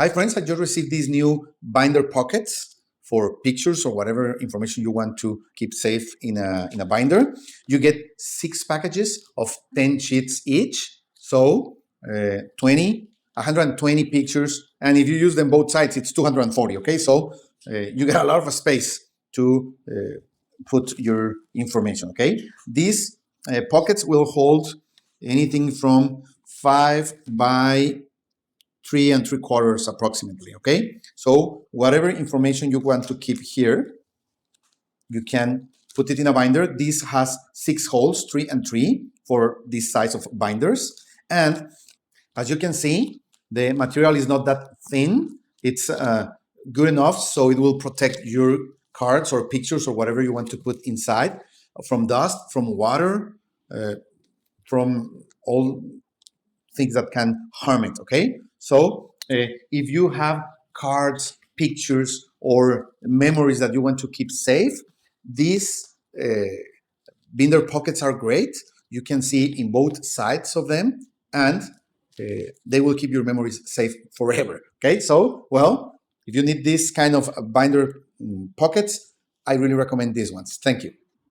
Hi friends, I just received these new binder pockets for pictures or whatever information you want to keep safe in a binder. You get 6 packages of 10 sheets each, so 120 pictures, and if you use them both sides, it's 240, okay? So you get a lot of space to put your information, okay? These pockets will hold anything from 5 by 3 3/4 approximately, okay? So whatever information you want to keep here, you can put it in a binder. This has 6 holes, 3 and 3 for this size of binders. And as you can see, the material is not that thin. It's good enough so it will protect your cards or pictures or whatever you want to put inside from dust, from water, from all things that can harm it, okay? So if you have cards, pictures, or memories that you want to keep safe, these binder pockets are great. You can see in both sides of them, and they will keep your memories safe forever, okay? So, well, if you need this kind of binder pockets, I really recommend these ones. Thank you.